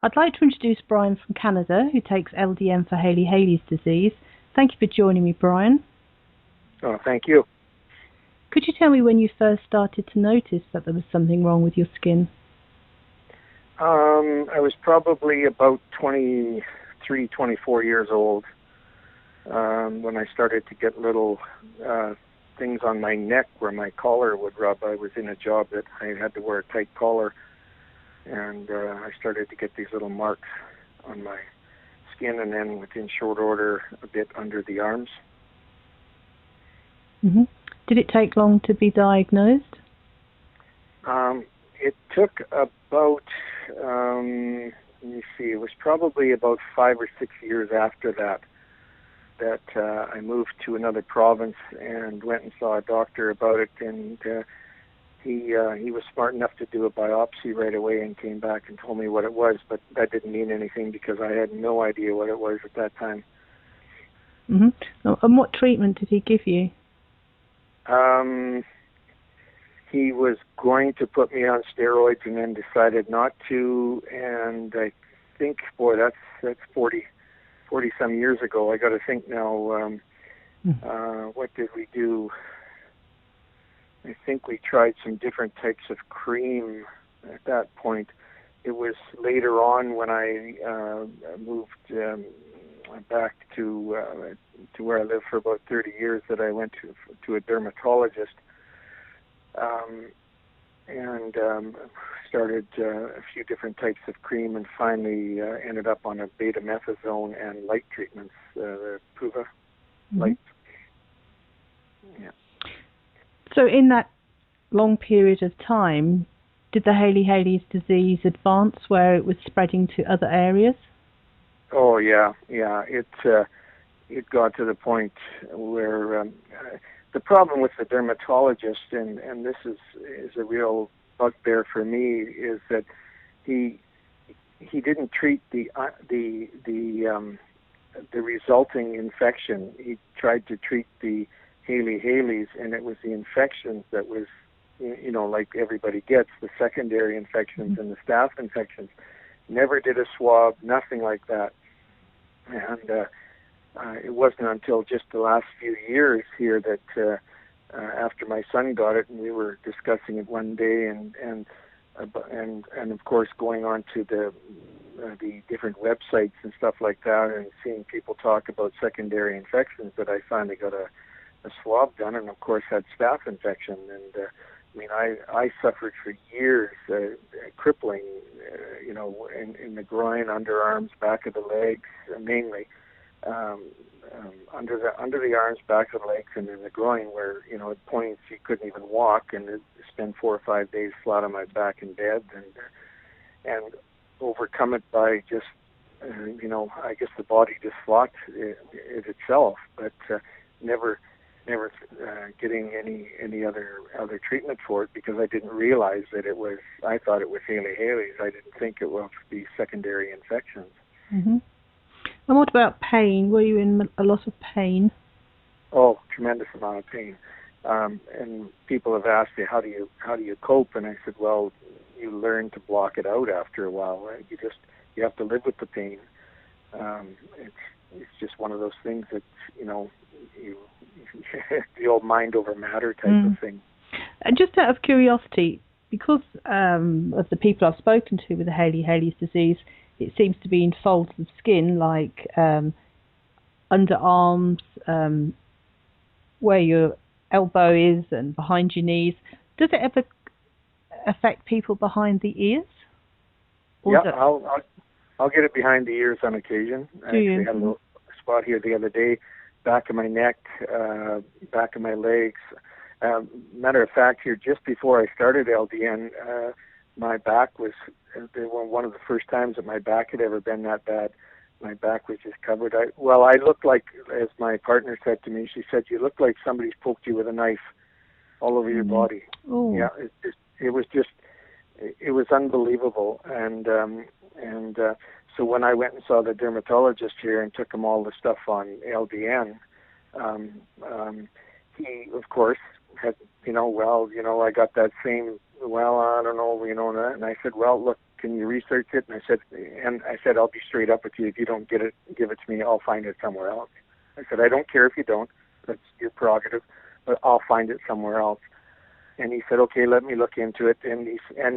I'd like to introduce Brian from Canada, who takes LDN for Hailey Hailey's disease. Thank you for joining me, Brian. Oh, thank you. Could you tell me when you first started to notice that there was something wrong with your skin? I was probably about 23, 24 years old when I started to get little things on my neck where my collar would rub. I was in a job that I had to wear a tight collar, and I started to get these little marks on my skin, and then within short order, a bit under the arms. Mm-hmm. Did it take long to be diagnosed? It took about, let me see, it was probably about 5 or 6 years after that I moved to another province and went and saw a doctor about it, and he was smart enough to do a biopsy right away and came back and told me what it was, but that didn't mean anything because I had no idea what it was at that time. Mm-hmm. And what treatment did he give you? He was going to put me on steroids and then decided not to, and I think, boy, that's 40 some years ago. I got to think now, what did we do? I think we tried some different types of cream at that point. It was later on when I moved back to where I lived for about 30 years that I went to a dermatologist and started a few different types of cream, and finally ended up on a betamethasone and light treatments, the Puva light. Yeah. So in that long period of time, did the Hailey Hailey's disease advance where it was spreading to other areas? Oh yeah. It got to the point where the problem with the dermatologist, and this is a real bugbear for me, is that he didn't treat the resulting infection. He tried to treat the Hailey Hailey's, and it was the infections that was, like everybody gets, the secondary infections and the staph infections. Never did a swab, nothing like that. And it wasn't until just the last few years here that after my son got it, and we were discussing it one day, and of course going on to the different websites and stuff like that, and seeing people talk about secondary infections, that I finally got a swab done, and of course had staph infection. And I suffered for years, crippling, in the groin, underarms, back of the legs, mainly. Under the arms, back of the legs, and in the groin, where at points you couldn't even walk, and I'd spend 4 or 5 days flat on my back in bed, and overcome it by just I guess the body just fought it itself, but never getting any other treatment for it, because I didn't realize that it was. I thought it was Hailey Hailey's. I didn't think it was the secondary infections. Mm-hmm. And what about pain? Were you in a lot of pain? Oh, tremendous amount of pain. And people have asked me, how do you cope? And I said, well, you learn to block it out after a while. Right? You have to live with the pain. It's just one of those things that the old mind over matter type of thing. And just out of curiosity, because of the people I've spoken to with the Hailey Hailey's disease, it seems to be in folds of skin, like underarms, where your elbow is, and behind your knees. Does it ever affect people behind the ears? Yeah, I'll get it behind the ears on occasion. I actually had a little spot here the other day, back of my neck, back of my legs. Matter of fact, here just before I started LDN, my back was one of the first times that my back had ever been that bad. My back was just covered. I looked like, as my partner said to me, she said, you look like somebody's poked you with a knife all over your body. Oh. Yeah, it was unbelievable. And so when I went and saw the dermatologist here and took him all the stuff on LDN, he, of course, had, I got that same, I don't know, that. And I said, well, look, can you research it? And I said, I'll be straight up with you. If you don't give it to me, I'll find it somewhere else. I said, I don't care if you don't. That's your prerogative, but I'll find it somewhere else. And he said, okay, let me look into it. And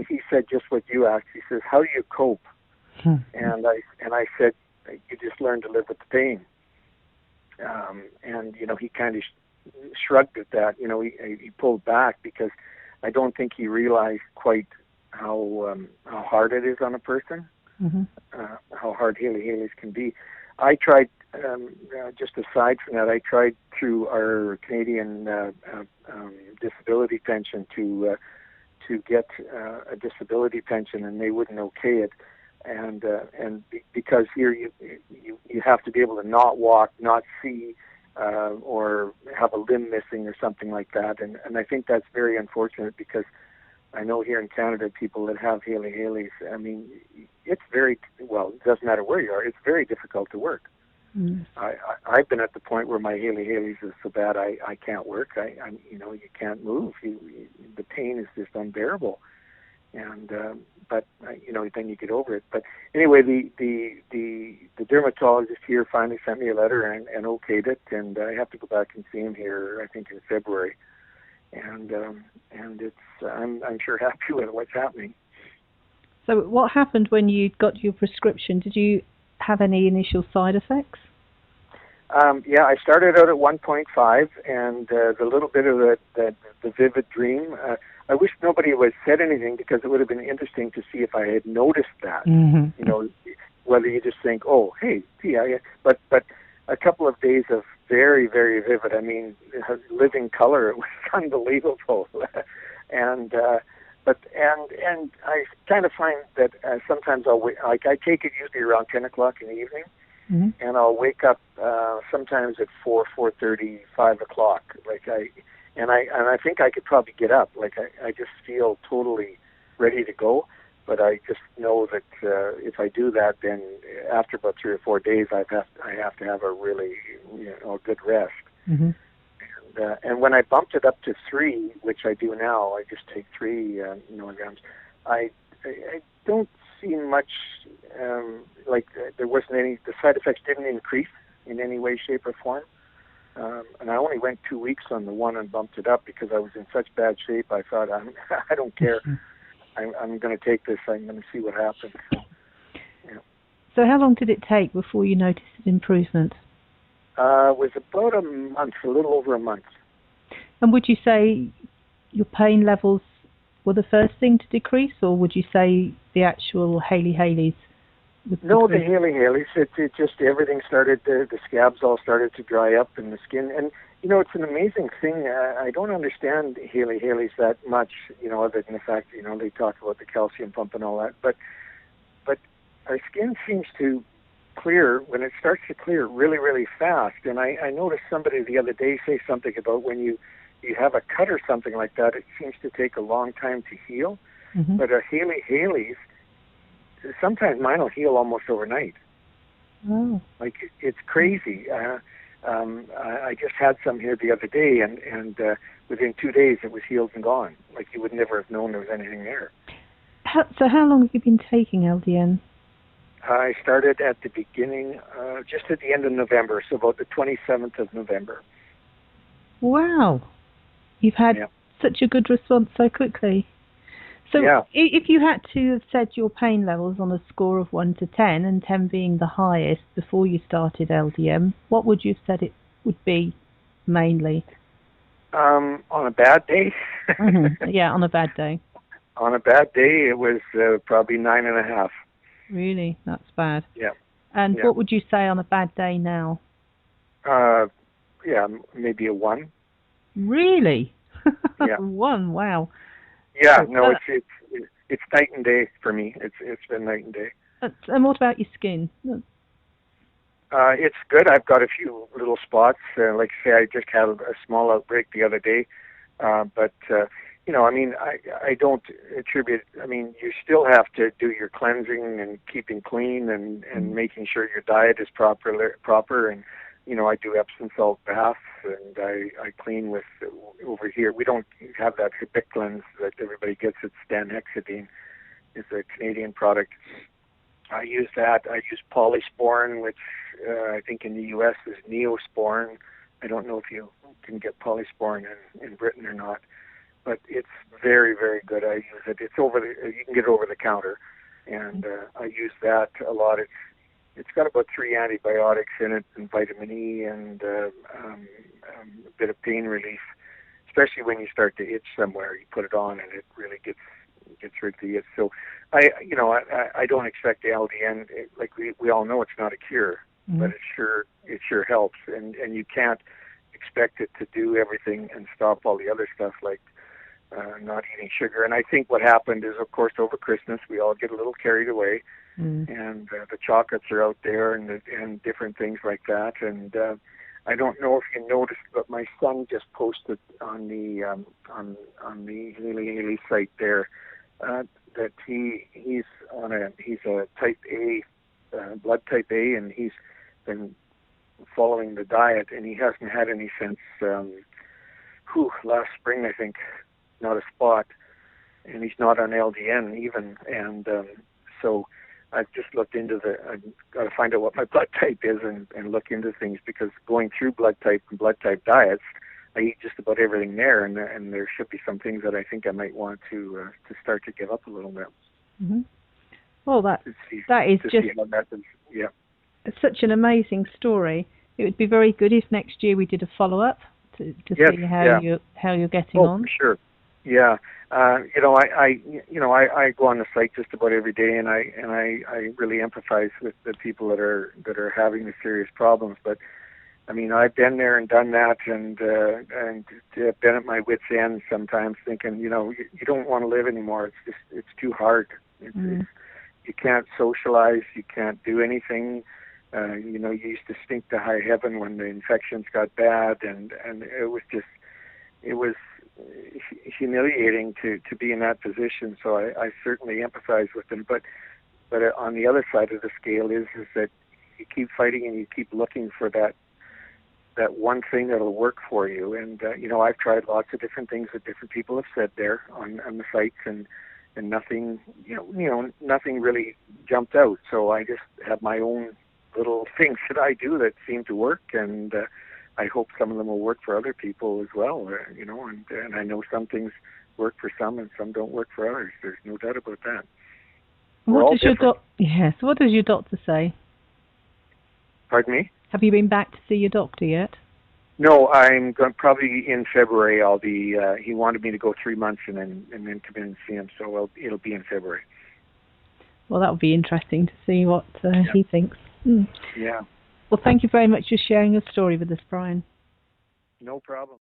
he said just what you asked. He says, how do you cope? And I said, you just learn to live with the pain. And he kind of shrugged at that. He pulled back because I don't think he realized quite how hard it is on a person, how hard Hailey Hailey's can be. I tried, just aside from that, I tried through our Canadian disability pension to get a disability pension, and they wouldn't okay it. And because here you have to be able to not walk, not see, or have a limb missing or something like that. And I think that's very unfortunate, because I know here in Canada, people that have Hailey Hailey's, I mean, it's it doesn't matter where you are, it's very difficult to work. I've been at the point where my Hailey Hailey's is so bad I can't work. You can't move. The pain is just unbearable. And but then you get over it. But anyway, the dermatologist here finally sent me a letter and okayed it, and I have to go back and see him here, I think, in February. And it's I'm sure happy with what's happening. So what happened when you got your prescription? Did you have any initial side effects? Yeah, I started out at 1.5, and the little bit of the vivid dream. I wish nobody would have said anything, because it would have been interesting to see if I had noticed that. Whether you just think, oh, hey, yeah. But a couple of days of very, very vivid. I mean, living color. It was unbelievable. And I kind of find that sometimes I take it usually around 10 o'clock in the evening, and I'll wake up sometimes at 4:30, 5 o'clock. I think I could probably get up. I just feel totally ready to go. But I just know that if I do that, then after about 3 or 4 days, I have to have a really good rest. And when I bumped it up to 3, which I do now, I just take 3 milligrams. I don't see much there wasn't any. The side effects didn't increase in any way, shape, or form. And I only went 2 weeks on the one and bumped it up because I was in such bad shape. I thought, I don't care. I'm going to take this. I'm going to see what happens. So how long did it take before you noticed an improvement? It was about a month, a little over a month. And would you say your pain levels were the first thing to decrease, or would you say the actual Hailey Hailey's would No, decrease? the Hailey Hailey's. It just, everything started, the scabs all started to dry up in the skin. And, it's an amazing thing. I don't understand Hailey Hailey's that much, other than the fact, they talk about the calcium pump and all that. But our skin seems to clear, when it starts to clear, really, really fast. And I noticed somebody the other day say something about when you have a cut or something like that, it seems to take a long time to heal. But a Hailey Hailey's, sometimes mine will heal almost overnight. Oh. It's crazy. I just had some here the other day, and within 2 days it was healed and gone. You would never have known there was anything there. So how long have you been taking LDN? I started at the beginning, just at the end of November, so about the 27th of November. Wow. You've had such a good response so quickly. So if you had to have said your pain levels on a score of 1 to 10, and 10 being the highest before you started LDN, what would you have said it would be mainly? On a bad day? Yeah, on a bad day. On a bad day, it was probably 9.5. Really? That's bad. Yeah. And what would you say on a bad day now? Maybe a 1. Really? Yeah. 1, wow. Yeah, no, it's night and day for me. It's been night and day. And what about your skin? It's good. I've got a few little spots. Like I say, I just had a small outbreak the other day. I don't attribute, you still have to do your cleansing and keeping clean and making sure your diet is proper. And, I do Epsom salt baths, and I clean with, over here, we don't have that HIPIC cleanse that everybody gets at Stanhexidine. is a Canadian product. I use that. I use Polysporin, which I think in the U.S. is Neosporin. I don't know if you can get Polysporin in Britain or not, but it's very, very good. I use it. It's you can get it over the counter, and I use that a lot. It's got about 3 antibiotics in it, and vitamin E, and a bit of pain relief. Especially when you start to itch somewhere, you put it on, and it really gets rid of the itch. So, I don't expect the LDN. Like we all know, it's not a cure, but it sure helps. And you can't expect it to do everything and stop all the other stuff like not eating sugar. And I think what happened is, of course, over Christmas we all get a little carried away, and the chocolates are out there and different things like that. And I don't know if you noticed, but my son just posted on the Hailey Hailey site there that he's a type A, blood type A, and he's been following the diet, and he hasn't had any since last spring, I think, not a spot, and he's not on LDN even, and so I've just looked into I've got to find out what my blood type is and look into things, because going through blood type and blood type diets, I eat just about everything there, and there should be some things that I think I might want to start to give up a little bit. Mm-hmm. Well, that is it's such an amazing story. It would be very good if next year we did a follow-up to see how you're getting on. Oh, for sure. Yeah, I go on the site just about every day, and I really empathize with the people that are having the serious problems. But I mean, I've been there and done that, and been at my wit's end sometimes, thinking, you don't want to live anymore. It's too hard. You can't socialize. You can't do anything. You used to stink to high heaven when the infections got bad, and it was humiliating to be in that position. So I certainly empathize with them. But on the other side of the scale is that you keep fighting and you keep looking for that one thing that'll work for you. And I've tried lots of different things that different people have said there on the sites, and nothing nothing really jumped out. So I just have my own little things that I do that seem to work, and I hope some of them will work for other people as well, and I know some things work for some and some don't work for others. There's no doubt about that. What does your doctor say? Pardon me? Have you been back to see your doctor yet? No, I'm going probably in February. I'll be. He wanted me to go 3 months and then come in and see him, so it'll be in February. Well, that will be interesting to see what he thinks. Yeah. Well, thank you very much for sharing your story with us, Brian. No problem.